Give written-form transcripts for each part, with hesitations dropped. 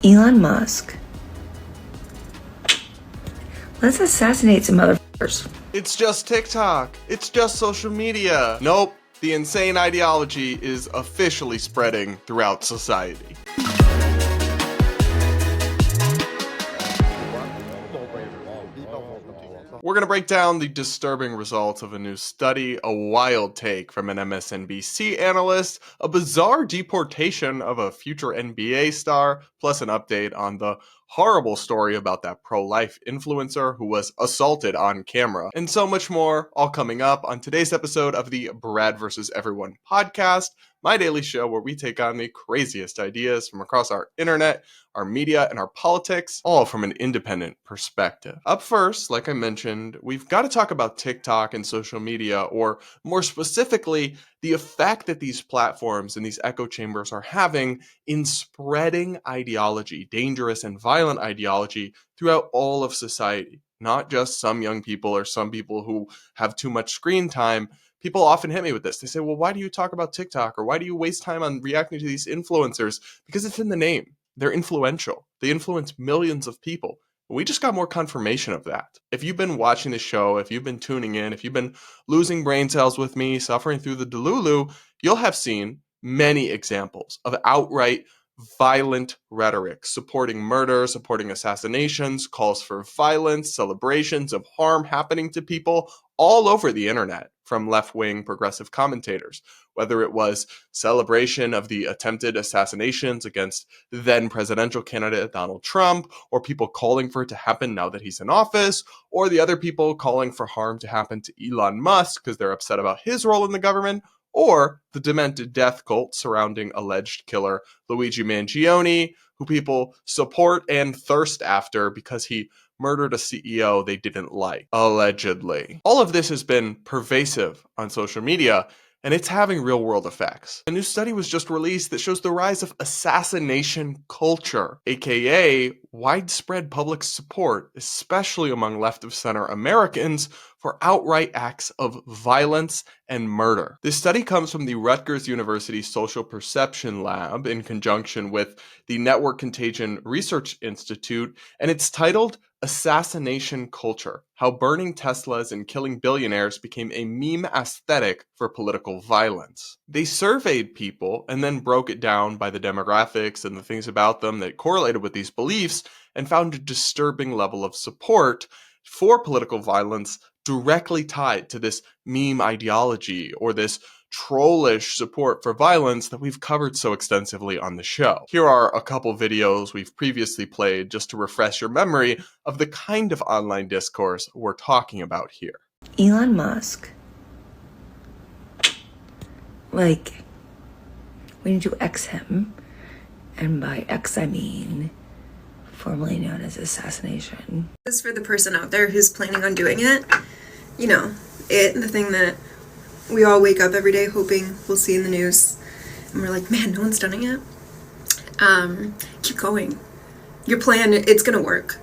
Elon Musk. Let's assassinate some motherfuckers. It's just TikTok. It's just social media. Nope. The insane ideology is officially spreading throughout society. We're going to break down the disturbing results of a new study, a wild take from an MSNBC analyst, a bizarre deportation of a future NBA star, plus an update on the horrible story about that pro-life influencer who was assaulted on camera, and so much more, all coming up on today's episode of the Brad vs. Everyone podcast, my daily show where we take on the craziest ideas from across our internet, our media, and our politics, all from an independent perspective. Up first, like I mentioned, we've got to talk about TikTok and social media, or more specifically, the effect that these platforms and these echo chambers are having in spreading ideology, dangerous and violent ideology, throughout all of society. Not just some young people or some people who have too much screen time. People often hit me with this. They say, well, why do you talk about TikTok? Or why do you waste time on reacting to these influencers? Because it's in the name. They're influential. They influence millions of people. We just got more confirmation of that. If you've been watching the show, if you've been tuning in, if you've been losing brain cells with me, suffering through the delulu, you'll have seen many examples of outright violent rhetoric, supporting murder, supporting assassinations, calls for violence, celebrations of harm happening to people all over the internet from left-wing progressive commentators, whether it was celebration of the attempted assassinations against then presidential candidate Donald Trump, or people calling for it to happen now that he's in office, or the other people calling for harm to happen to Elon Musk because they're upset about his role in the government, or the demented death cult surrounding alleged killer Luigi Mangione, who people support and thirst after because he murdered a CEO they didn't like, allegedly. All of this has been pervasive on social media, and it's having real-world effects. A new study was just released that shows the rise of assassination culture, aka widespread public support, especially among left-of-center Americans, for outright acts of violence and murder. This study comes from the Rutgers University Social Perception Lab in conjunction with the Network Contagion Research Institute, and it's titled Assassination Culture: How Burning Teslas and Killing Billionaires Became a Meme Aesthetic for Political Violence. They surveyed people and then broke it down by the demographics and the things about them that correlated with these beliefs, and found a disturbing level of support for political violence directly tied to this meme ideology or this trollish support for violence that we've covered so extensively on the show. Here are a couple videos we've previously played just to refresh your memory of the kind of online discourse we're talking about here. Elon Musk. We need to X him. And by X, I mean formerly known as assassination. This is for the person out there who's planning on doing it. You know, the thing that we all wake up every day hoping we'll see in the news. And we're like, man, no one's done it yet. Keep going. Your plan, it's going to work.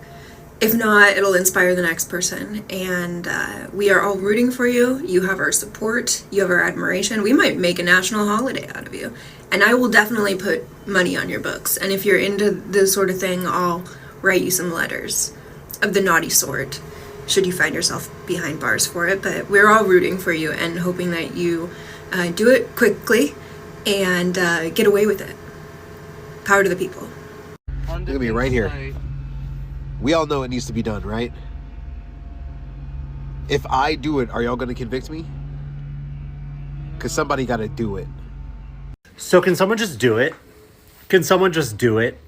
If not, it'll inspire the next person. And we are all rooting for you. You have our support. You have our admiration. We might make a national holiday out of you. And I will definitely put money on your books. And if you're into this sort of thing, I'll write you some letters of the naughty sort, should you find yourself behind bars for it. But we're all rooting for you and hoping that you do it quickly and get away with it. Power to the people. Look at me right here. We all know it needs to be done, right? If I do it, are y'all going to convict me? Because somebody got to do it. So can someone just do it? Can someone just do it?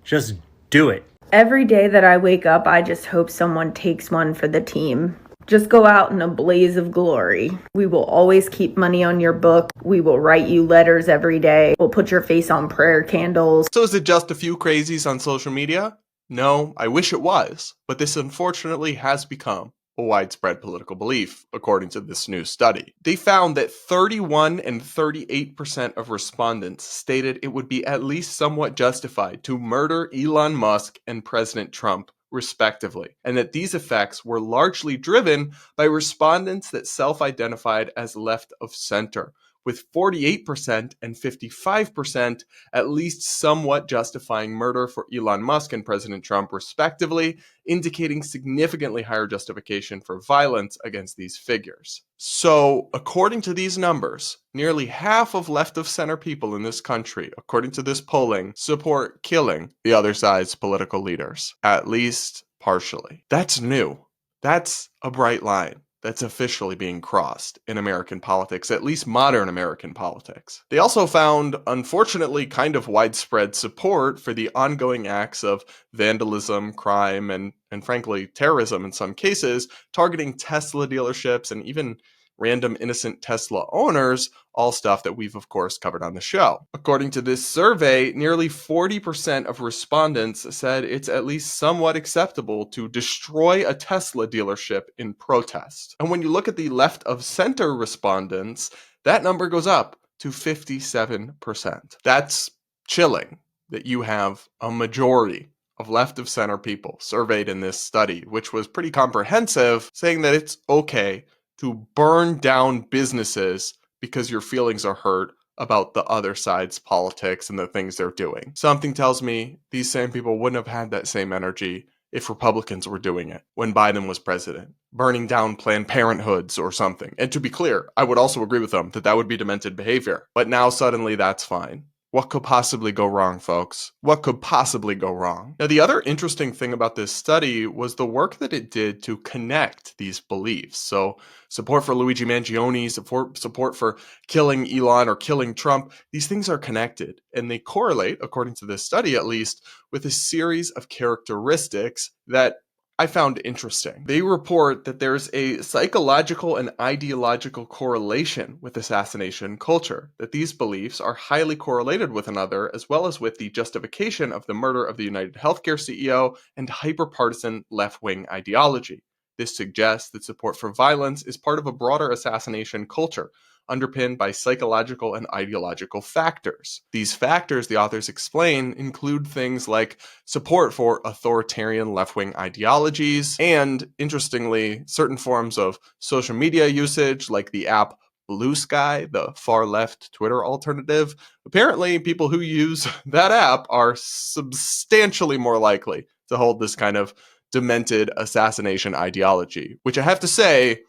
Just do it. Every day that I wake up, I just hope someone takes one for the team. Just go out in a blaze of glory. We will always keep money on your book. We will write you letters every day. We'll put your face on prayer candles. So is it just a few crazies on social media? No, I wish it was, but this unfortunately has become a widespread political belief, according to this new study. They found that 31 and 38% of respondents stated it would be at least somewhat justified to murder Elon Musk and President Trump, respectively, and that these effects were largely driven by respondents that self-identified as left of center, with 48% and 55% at least somewhat justifying murder for Elon Musk and President Trump, respectively, indicating significantly higher justification for violence against these figures. So, according to these numbers, nearly half of left-of-center people in this country, according to this polling, support killing the other side's political leaders, at least partially. That's new. That's a bright line that's officially being crossed in American politics, at least modern American politics. They also found, unfortunately, kind of widespread support for the ongoing acts of vandalism, crime, and frankly, terrorism in some cases, targeting Tesla dealerships and even random innocent Tesla owners, all stuff that we've of course covered on the show. According to this survey, nearly 40% of respondents said it's at least somewhat acceptable to destroy a Tesla dealership in protest. And when you look at the left of center respondents, that number goes up to 57%. That's chilling that you have a majority of left of center people surveyed in this study, which was pretty comprehensive, saying that it's okay to burn down businesses because your feelings are hurt about the other side's politics and the things they're doing. Something tells me these same people wouldn't have had that same energy if Republicans were doing it when Biden was president, burning down Planned Parenthoods or something. And to be clear, I would also agree with them that that would be demented behavior. But now suddenly that's fine. What could possibly go wrong, folks? What could possibly go wrong? Now, the other interesting thing about this study was the work that it did to connect these beliefs. So support for Luigi Mangione, support for killing Elon or killing Trump, these things are connected. And they correlate, according to this study at least, with a series of characteristics that I found interesting. They report that there's a psychological and ideological correlation with assassination culture, that these beliefs are highly correlated with another, as well as with the justification of the murder of the United Healthcare CEO and hyper-partisan left-wing ideology. This suggests that support for violence is part of a broader assassination culture, underpinned by psychological and ideological factors. These factors, the authors explain, include things like support for authoritarian left-wing ideologies and, interestingly, certain forms of social media usage like the app Blue Sky, the far-left Twitter alternative. Apparently, people who use that app are substantially more likely to hold this kind of demented assassination ideology, which I have to say,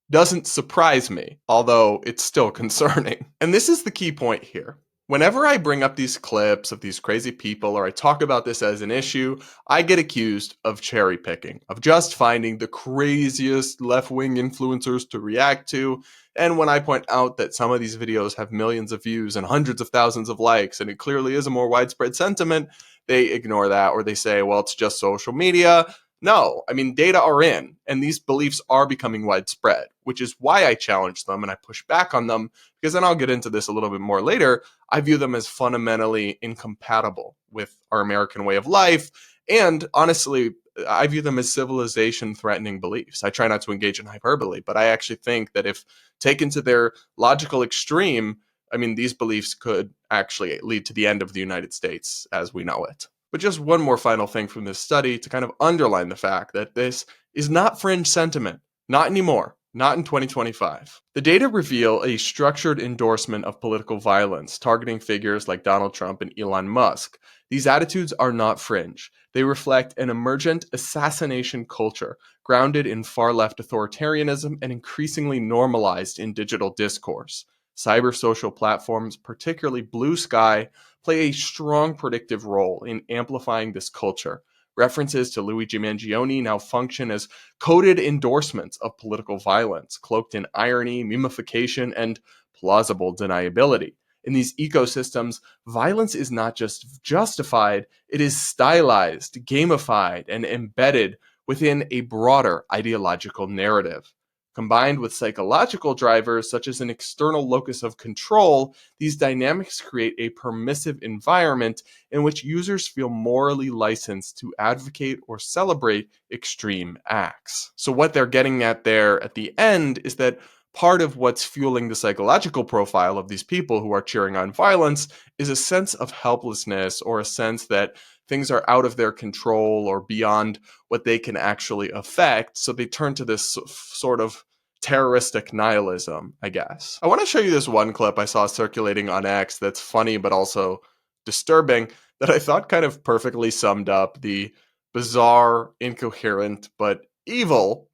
doesn't surprise me, although it's still concerning. And this is the key point here. Whenever I bring up these clips of these crazy people or I talk about this as an issue, I get accused of cherry picking, of just finding the craziest left-wing influencers to react to. And when I point out that some of these videos have millions of views and hundreds of thousands of likes, and it clearly is a more widespread sentiment, they ignore that, or they say, well, it's just social media. No, I mean, data are in, and these beliefs are becoming widespread, which is why I challenge them and I push back on them, because then I'll get into this a little bit more later. I view them as fundamentally incompatible with our American way of life, and honestly, I view them as civilization-threatening beliefs. I try not to engage in hyperbole, but I actually think that if taken to their logical extreme, I mean, these beliefs could actually lead to the end of the United States as we know it. But just one more final thing from this study to kind of underline the fact that this is not fringe sentiment. Not anymore. Not in 2025. The data reveal a structured endorsement of political violence, targeting figures like Donald Trump and Elon Musk. These attitudes are not fringe. They reflect an emergent assassination culture, grounded in far-left authoritarianism and increasingly normalized in digital discourse. Cyber social platforms, particularly Blue Sky, play a strong predictive role in amplifying this culture. References to Luigi Mangione now function as coded endorsements of political violence, cloaked in irony, memification, and plausible deniability. In these ecosystems, violence is not just justified, it is stylized, gamified, and embedded within a broader ideological narrative. Combined with psychological drivers such as an external locus of control, these dynamics create a permissive environment in which users feel morally licensed to advocate or celebrate extreme acts. So what they're getting at there at the end is that part of what's fueling the psychological profile of these people who are cheering on violence is a sense of helplessness or a sense that things are out of their control or beyond what they can actually affect. So they turn to this sort of terroristic nihilism, I guess. I want to show you this one clip I saw circulating on X that's funny but also disturbing, that I thought kind of perfectly summed up the bizarre, incoherent, but evil,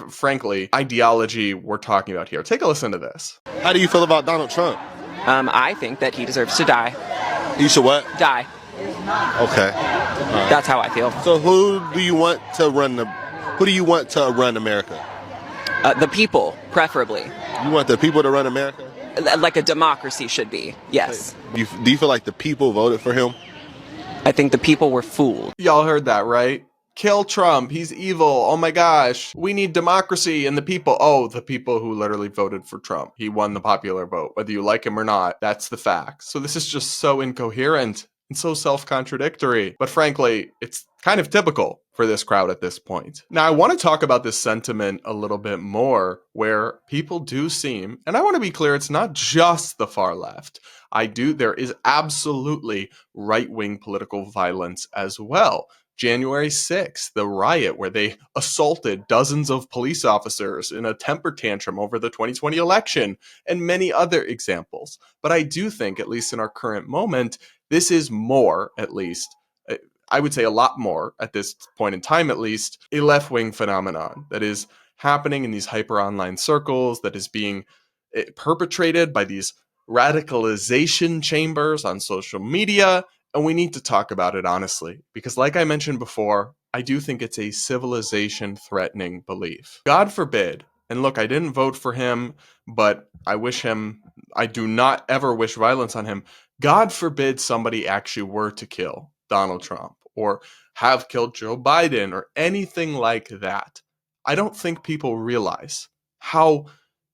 frankly, ideology we're talking about here. Take a listen to this. How do you feel about Donald Trump? I think that he deserves to die. You should what? Die. Okay. That's how I feel. So who do you want to run America? The people, preferably. You want the people to run America? Like a democracy should be, yes. Do you feel like the people voted for him? I think the people were fooled. Y'all heard that, right? Kill Trump. He's evil. Oh my gosh. We need democracy and the people. Oh, the people who literally voted for Trump. He won the popular vote. Whether you like him or not, that's the fact. So this is just so incoherent and so self-contradictory. But frankly, it's kind of typical for this crowd at this point. Now, I want to talk about this sentiment a little bit more, where people do seem, and I want to be clear, it's not just the far left. There is absolutely right-wing political violence as well. January 6th, the riot where they assaulted dozens of police officers in a temper tantrum over the 2020 election, and many other examples. But I do think, at least in our current moment, this is more, at least, I would say a lot more at this point in time, at least, a left-wing phenomenon that is happening in these hyper-online circles, that is being perpetrated by these radicalization chambers on social media. And we need to talk about it honestly, because like I mentioned before, I do think it's a civilization-threatening belief. God forbid, and look, I didn't vote for him, but I do not ever wish violence on him. God forbid somebody actually were to kill Donald Trump or have killed Joe Biden or anything like that. I don't think people realize how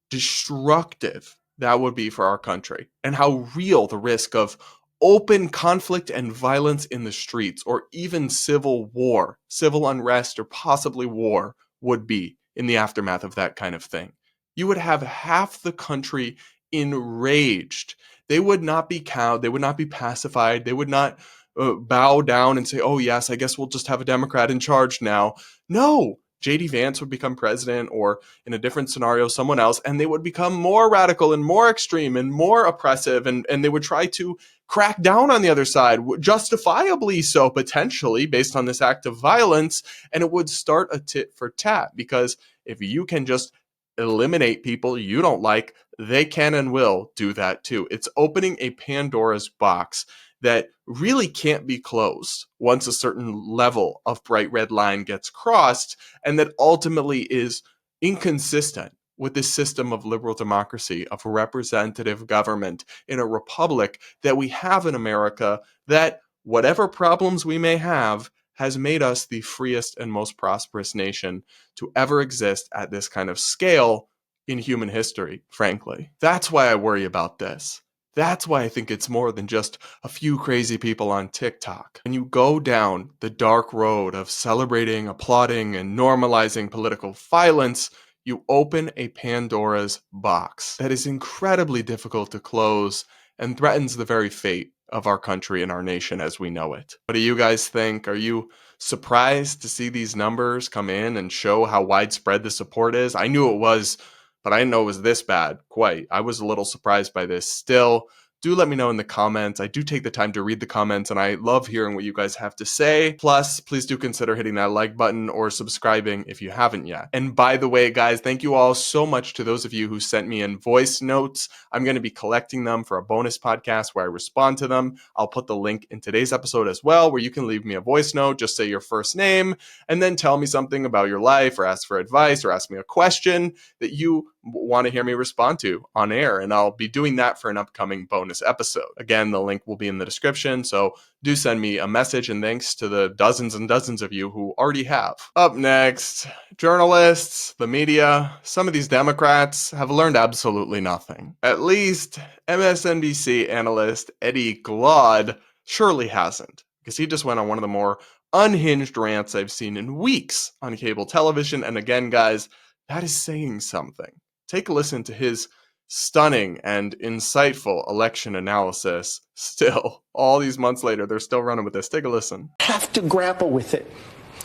destructive that would be for our country and how real the risk of open conflict and violence in the streets, or even civil war, civil unrest, or possibly war would be in the aftermath of that kind of thing. You would have half the country enraged. They would not be cowed. They would not be pacified. They would not bow down and say, oh yes, I guess we'll just have a Democrat in charge now. No, J.D. Vance would become president, or in a different scenario, someone else, and they would become more radical and more extreme and more oppressive, and they would try to crack down on the other side, justifiably so, potentially, based on this act of violence, and it would start a tit for tat, because if you can just eliminate people you don't like, they can and will do that too. It's opening a Pandora's box that really can't be closed once a certain level of bright red line gets crossed, and that ultimately is inconsistent with this system of liberal democracy, of representative government in a republic that we have in America, that whatever problems we may have, has made us the freest and most prosperous nation to ever exist at this kind of scale in human history, frankly. That's why I worry about this. That's why I think it's more than just a few crazy people on TikTok. When you go down the dark road of celebrating, applauding, and normalizing political violence, you open a Pandora's box that is incredibly difficult to close and threatens the very fate of our country and our nation as we know it. What do you guys think? Are you surprised to see these numbers come in and show how widespread the support is? I knew it was, but I didn't know it was this bad, quite. I was a little surprised by this still. Do let me know in the comments. I do take the time to read the comments, and I love hearing what you guys have to say. Plus, please do consider hitting that like button or subscribing if you haven't yet. And by the way, guys, thank you all so much to those of you who sent me in voice notes. I'm going to be collecting them for a bonus podcast where I respond to them. I'll put the link in today's episode as well, where you can leave me a voice note. Just say your first name and then tell me something about your life, or ask for advice, or ask me a question that you want to hear me respond to on air, and I'll be doing that for an upcoming bonus episode. Again, the link will be in the description, so do send me a message, and thanks to the dozens and dozens of you who already have. Up next, journalists, the media, some of these Democrats have learned absolutely nothing. At least MSNBC analyst Eddie Glaude surely hasn't, because he just went on one of the more unhinged rants I've seen in weeks on cable television, and again, guys, that is saying something. Take a listen to his stunning and insightful election analysis. Still, all these months later, they're still running with this. Take a listen. Have to grapple with it.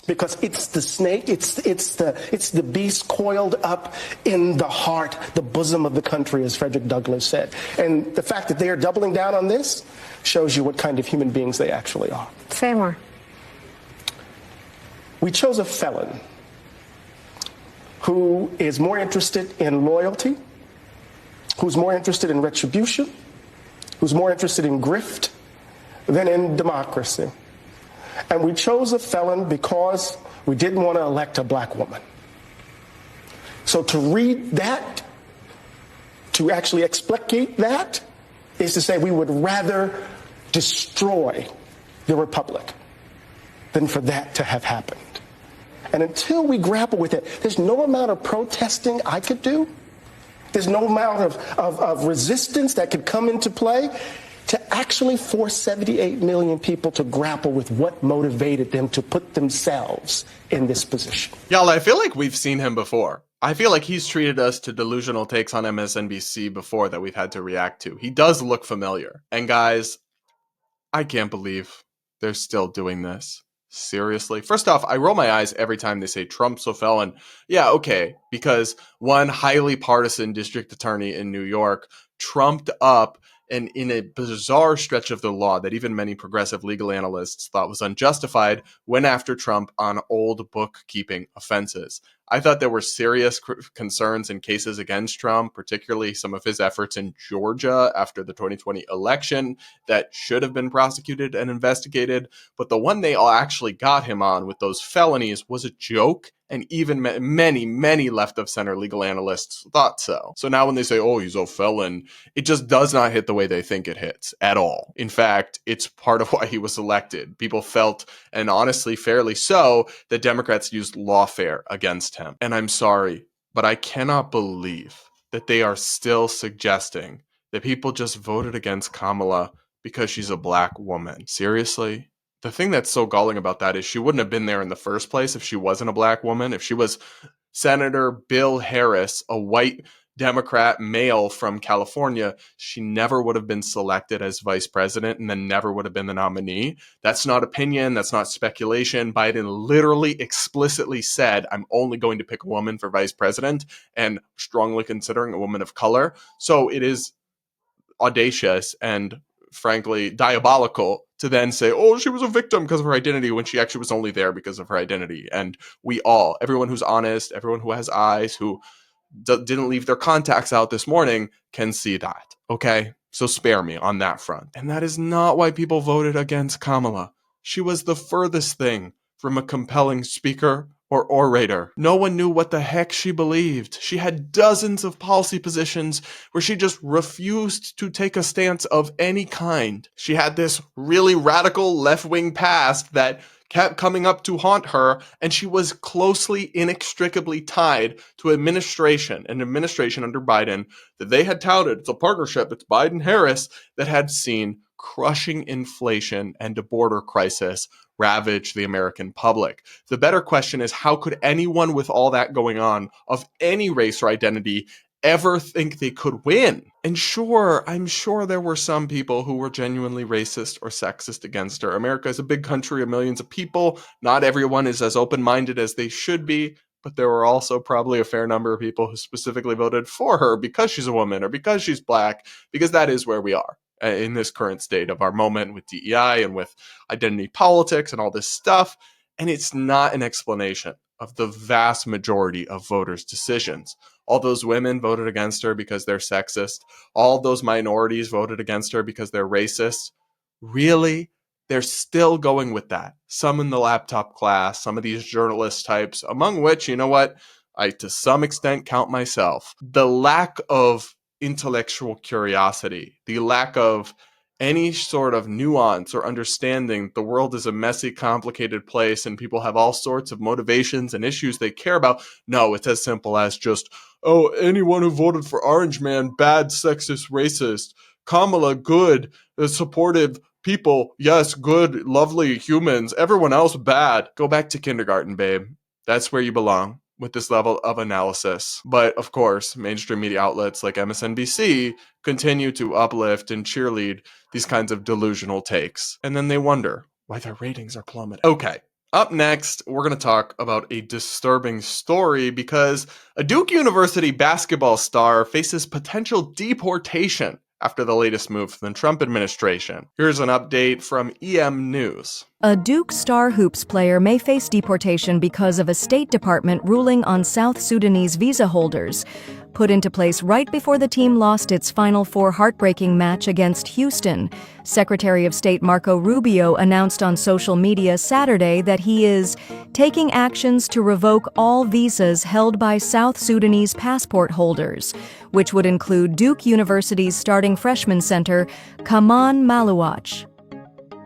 because it's the snake, it's the beast coiled up in the heart, the bosom of the country, as Frederick Douglass said. And the fact that they are doubling down on this shows you what kind of human beings they actually are. Say more. We chose a felon who is more interested in loyalty, who's more interested in retribution, who's more interested in grift than in democracy. And we chose a felon because we didn't want to elect a black woman. So to read that, to actually explicate that, is to say we would rather destroy the republic than for that to have happened. And until we grapple with it, there's no amount of protesting I could do. There's no amount of resistance that could come into play to actually force 78 million people to grapple with what motivated them to put themselves in this position. Y'all, I feel like we've seen him before. I feel like he's treated us to delusional takes on MSNBC before that we've had to react to. He does look familiar. And guys, I can't believe they're still doing this. Seriously? First off, I roll my eyes every time they say Trump's a felon. Yeah, okay, because one highly partisan district attorney in New York trumped up and in a bizarre stretch of the law that even many progressive legal analysts thought was unjustified, went after Trump on old bookkeeping offenses. I thought there were serious concerns and cases against Trump, particularly some of his efforts in Georgia after the 2020 election that should have been prosecuted and investigated. But the one they all actually got him on with those felonies was a joke. And even many left of center legal analysts thought so. So now when they say, oh, he's a felon, it just does not hit the way they think it hits at all. In fact, it's part of why he was elected. People felt, and honestly, fairly so, that Democrats used lawfare against him. And I'm sorry, but I cannot believe that they are still suggesting that people just voted against Kamala because she's a black woman. Seriously? The thing that's so galling about that is she wouldn't have been there in the first place if she wasn't a black woman. If she was Senator Bill Harris, a white Democrat male from California, she never would have been selected as vice president and then never would have been the nominee. That's not opinion. That's not speculation. Biden literally explicitly said, I'm only going to pick a woman for vice president and strongly considering a woman of color. So it is audacious and frankly diabolical to then say, oh, she was a victim because of her identity when she actually was only there because of her identity. And everyone who's honest, everyone who has eyes, who didn't leave their contacts out this morning can see that. Okay? So spare me on that front. And that is not why people voted against Kamala. She was the furthest thing from a compelling speaker or orator. No one knew what the heck she believed. She had dozens of policy positions where she just refused to take a stance of any kind. She had this really radical left-wing past that kept coming up to haunt her, and she was closely, inextricably tied to an administration under Biden that they had touted. It's a partnership. It's Biden-Harris that had seen crushing inflation and a border crisis ravage the American public. The better question is, how could anyone with all that going on of any race or identity ever think they could win? And sure, I'm sure there were some people who were genuinely racist or sexist against her. America is a big country of millions of people. Not everyone is as open-minded as they should be, but there were also probably a fair number of people who specifically voted for her because she's a woman or because she's black, because that is where we are in this current state of our moment with DEI and with identity politics and all this stuff. And it's not an explanation of the vast majority of voters' decisions. All those women voted against her because they're sexist. All those minorities voted against her because they're racist. Really? They're still going with that. Some in the laptop class, some of these journalist types, among which, you know what, I to some extent count myself. The lack of intellectual curiosity, the lack of any sort of nuance or understanding the world is a messy, complicated place and people have all sorts of motivations and issues they care about. No, it's as simple as just, oh, anyone who voted for Orange Man, bad, sexist, racist. Kamala, good, supportive people, yes, good, lovely humans. Everyone else, bad. Go back to kindergarten, babe. That's where you belong with this level of analysis. But of course, mainstream media outlets like MSNBC continue to uplift and cheerlead these kinds of delusional takes. And then they wonder why their ratings are plummeting. Okay, Up next, we're going to talk about a disturbing story because a Duke University basketball star faces potential deportation after the latest move from the Trump administration. Here's an update from EM News. A Duke Star Hoops player may face deportation because of a State Department ruling on South Sudanese visa holders, put into place right before the team lost its Final Four heartbreaking match against Houston. Secretary of State Marco Rubio announced on social media Saturday that he is taking actions to revoke all visas held by South Sudanese passport holders, which would include Duke University's starting freshman center, Kaman Maluach.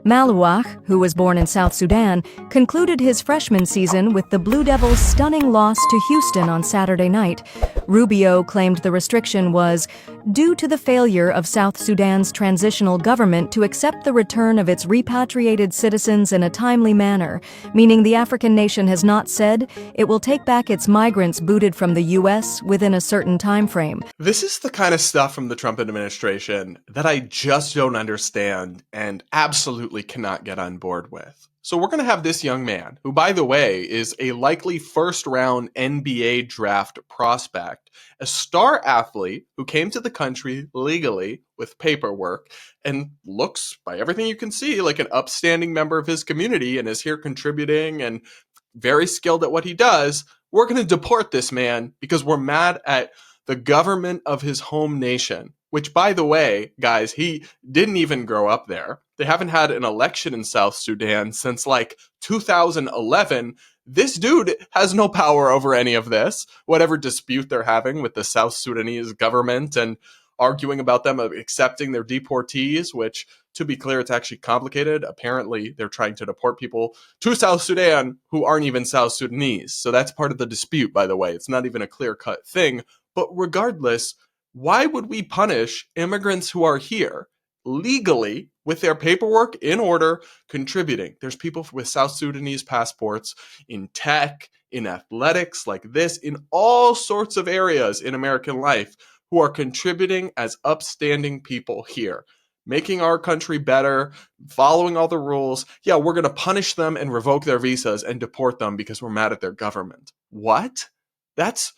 Maluach, who was born in South Sudan, concluded his freshman season with the Blue Devils' stunning loss to Houston on Saturday night. Rubio claimed the restriction was due to the failure of South Sudan's transitional government to accept the return of its repatriated citizens in a timely manner, meaning the African nation has not said it will take back its migrants booted from the U.S. within a certain time frame. This is the kind of stuff from the Trump administration that I just don't understand and absolutely cannot get on board with. So we're going to have this young man, who, by the way, is a likely first-round NBA draft prospect, a star athlete who came to the country legally with paperwork and looks, by everything you can see, like an upstanding member of his community and is here contributing and very skilled at what he does. We're going to deport this man because we're mad at the government of his home nation, which, by the way, guys, he didn't even grow up there. They haven't had an election in South Sudan since like 2011. This dude has no power over any of this, whatever dispute they're having with the South Sudanese government and arguing about them accepting their deportees, which, to be clear, it's actually complicated. Apparently, they're trying to deport people to South Sudan who aren't even South Sudanese. So that's part of the dispute, by the way. It's not even a clear-cut thing. But regardless, why would we punish immigrants who are here legally with their paperwork in order, contributing? There's people with South Sudanese passports in tech, in athletics like this, in all sorts of areas in American life who are contributing as upstanding people here, making our country better, following all the rules. Yeah, we're going to punish them and revoke their visas and deport them because we're mad at their government. What? That's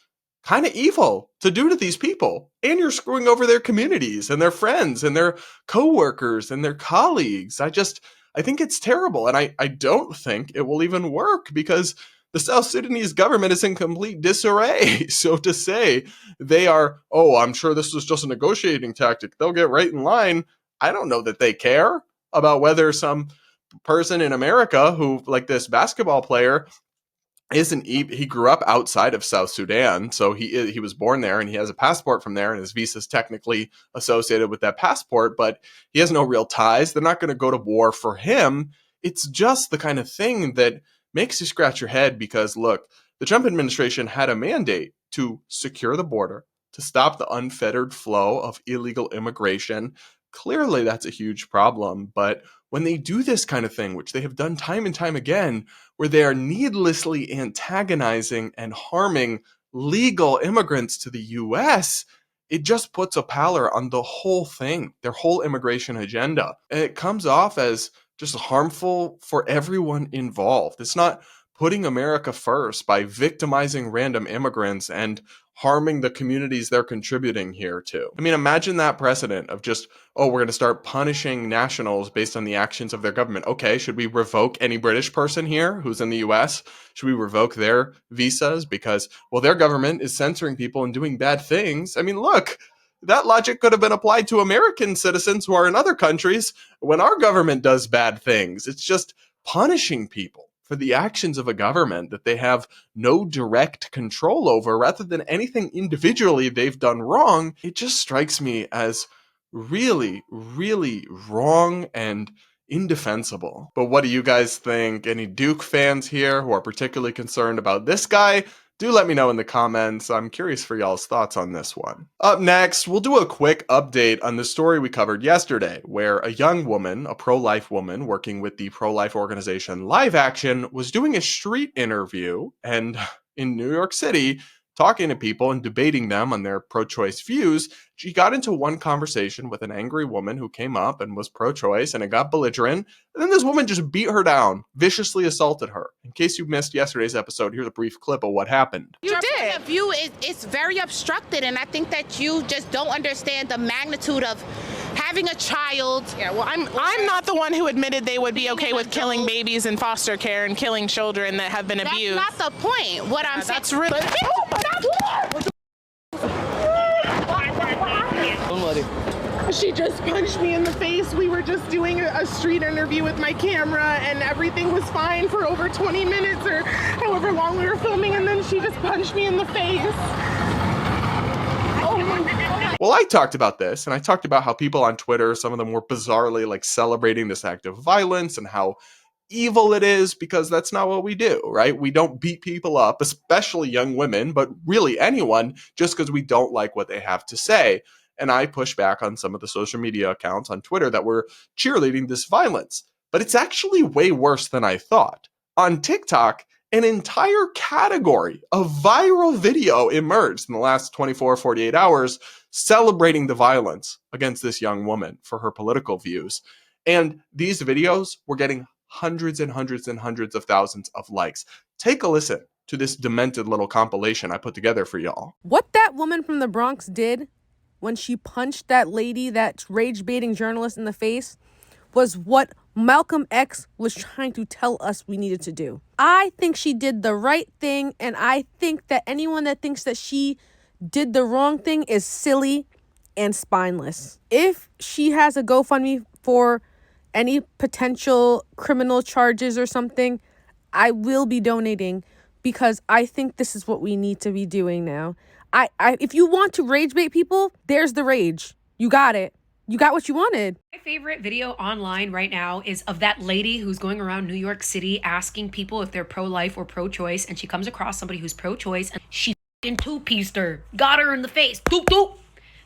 kind of evil to do to these people. And you're screwing over their communities and their friends and their coworkers and their colleagues. I think it's terrible. And I don't think it will even work because the South Sudanese government is in complete disarray. So to say they are, oh, I'm sure this was just a negotiating tactic, they'll get right in line. I don't know that they care about whether some person in America who, like this basketball player, he grew up outside of South Sudan, so he was born there and he has a passport from there, and his visa is technically associated with that passport, but he has no real ties. They're not going to go to war for him. It's just the kind of thing that makes you scratch your head because, look, the Trump administration had a mandate to secure the border, to stop the unfettered flow of illegal immigration. Clearly, that's a huge problem, but when they do this kind of thing, which they have done time and time again, where they are needlessly antagonizing and harming legal immigrants to the U.S., it just puts a pallor on the whole thing, their whole immigration agenda. And it comes off as just harmful for everyone involved. It's not putting America first by victimizing random immigrants and harming the communities they're contributing here to. I mean, imagine that precedent of just, oh, we're going to start punishing nationals based on the actions of their government. Okay, should we revoke any British person here who's in the US? Should we revoke their visas because, well, their government is censoring people and doing bad things? I mean, look, that logic could have been applied to American citizens who are in other countries when our government does bad things. It's just punishing people for the actions of a government that they have no direct control over rather than anything individually they've done wrong. It just strikes me as really, really wrong and indefensible. But what do you guys think? Any Duke fans here who are particularly concerned about this guy? Do let me know in the comments. I'm curious for y'all's thoughts on this one. Up next, we'll do a quick update on the story we covered yesterday, where a young woman, a pro-life woman working with the pro-life organization Live Action, was doing a street interview and in New York City talking to people and debating them on their pro-choice views, she got into one conversation with an angry woman who came up and was pro-choice, and it got belligerent. And then this woman just beat her down, viciously assaulted her. In case you missed yesterday's episode, here's a brief clip of what happened. You did. Point of view is very obstructed, and I think that you just don't understand the magnitude of having a child. Yeah, well, I'm not the one who admitted they would be okay with killing babies in foster care and killing children that have been abused. That's not the point. What I'm saying. That's really. She just punched me in the face. We were just doing a street interview with my camera, and everything was fine for over 20 minutes or however long we were filming, and then she just punched me in the face. Oh my God. Well, I talked about this, and I talked about how people on Twitter, some of them were bizarrely like celebrating this act of violence and how evil it is, because that's not what we do, right? We don't beat people up, especially young women, but really anyone, just because we don't like what they have to say. And I push back on some of the social media accounts on Twitter that were cheerleading this violence. But it's actually way worse than I thought. On TikTok, an entire category of viral video emerged in the last 24, 48 hours celebrating the violence against this young woman for her political views. And these videos were getting hundreds and hundreds and hundreds of thousands of likes. Take a listen to this demented little compilation I put together for y'all. What that woman from the Bronx did when she punched that lady, that rage-baiting journalist in the face, was what Malcolm X was trying to tell us we needed to do. I think she did the right thing, and I think that anyone that thinks that she did the wrong thing is silly and spineless. If she has a GoFundMe for any potential criminal charges or something, I will be donating, because I think this is what we need to be doing now. If you want to rage bait people, there's the rage. You got it. You got what you wanted. My favorite video online right now is of that lady who's going around New York City asking people if they're pro-life or pro-choice, and she comes across somebody who's pro-choice, and she f***ing two-pieced her. Got her in the face. Doop, doop.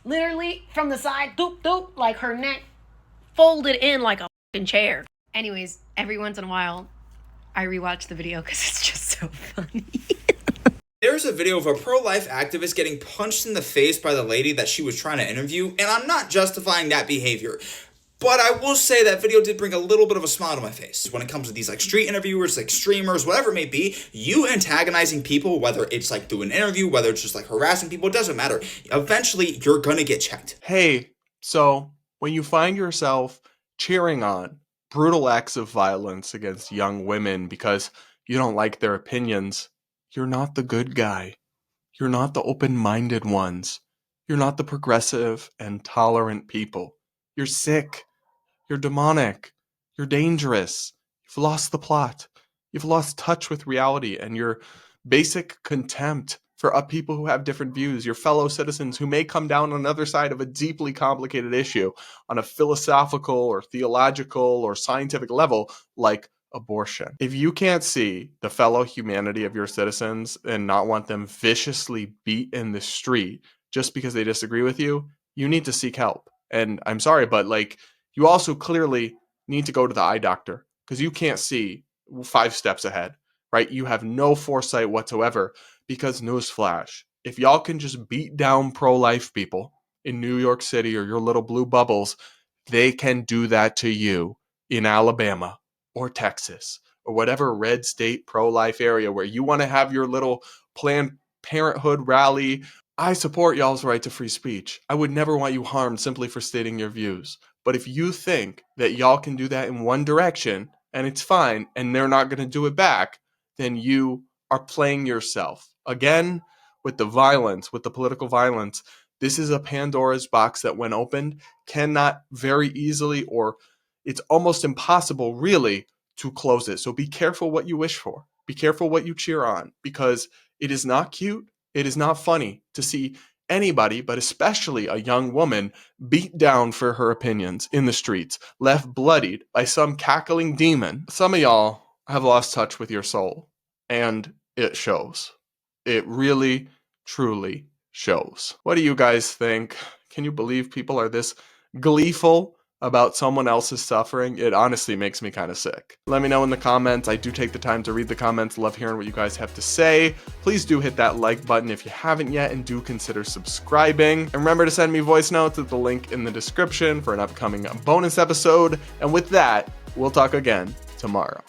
Literally from the side. Doop, doop. Like her neck folded in like a f***ing chair. Anyways, every once in a while, I rewatch the video because it's just so funny. There's a video of a pro-life activist getting punched in the face by the lady that she was trying to interview, and I'm not justifying that behavior. But I will say that video did bring a little bit of a smile to my face. When it comes to these like street interviewers, like streamers, whatever it may be, you antagonizing people, whether it's like through an interview, whether it's just like harassing people, it doesn't matter. Eventually, you're gonna get checked. Hey, so when you find yourself cheering on brutal acts of violence against young women because you don't like their opinions, you're not the good guy. You're not the open-minded ones. You're not the progressive and tolerant people. You're sick. You're demonic. You're dangerous. You've lost the plot. You've lost touch with reality and your basic contempt for people who have different views, your fellow citizens who may come down on another side of a deeply complicated issue on a philosophical or theological or scientific level, like abortion. If you can't see the fellow humanity of your citizens and not want them viciously beat in the street just because they disagree with you, you need to seek help. And I'm sorry, but like, you also clearly need to go to the eye doctor because you can't see 5 steps ahead, right? You have no foresight whatsoever because newsflash, if y'all can just beat down pro-life people in New York City or your little blue bubbles, they can do that to you in Alabama or Texas or whatever red state pro-life area where you want to have your little Planned Parenthood rally. I support y'all's right to free speech. I would never want you harmed simply for stating your views. But if you think that y'all can do that in one direction and it's fine and they're not going to do it back, then you are playing yourself. Again, with the violence, with the political violence, this is a Pandora's box that when opened cannot very easily, or it's almost impossible really, to close it. So be careful what you wish for. Be careful what you cheer on, because it is not cute. It is not funny to see anybody, but especially a young woman, beat down for her opinions in the streets, left bloodied by some cackling demon. Some of y'all have lost touch with your soul, and it shows. It really, truly shows. What do you guys think? Can you believe people are this gleeful about someone else's suffering, it honestly makes me kind of sick. Let me know in the comments. I do take the time to read the comments. Love hearing what you guys have to say. Please do hit that like button if you haven't yet, and do consider subscribing. And remember to send me voice notes at the link in the description for an upcoming bonus episode. And with that, we'll talk again tomorrow.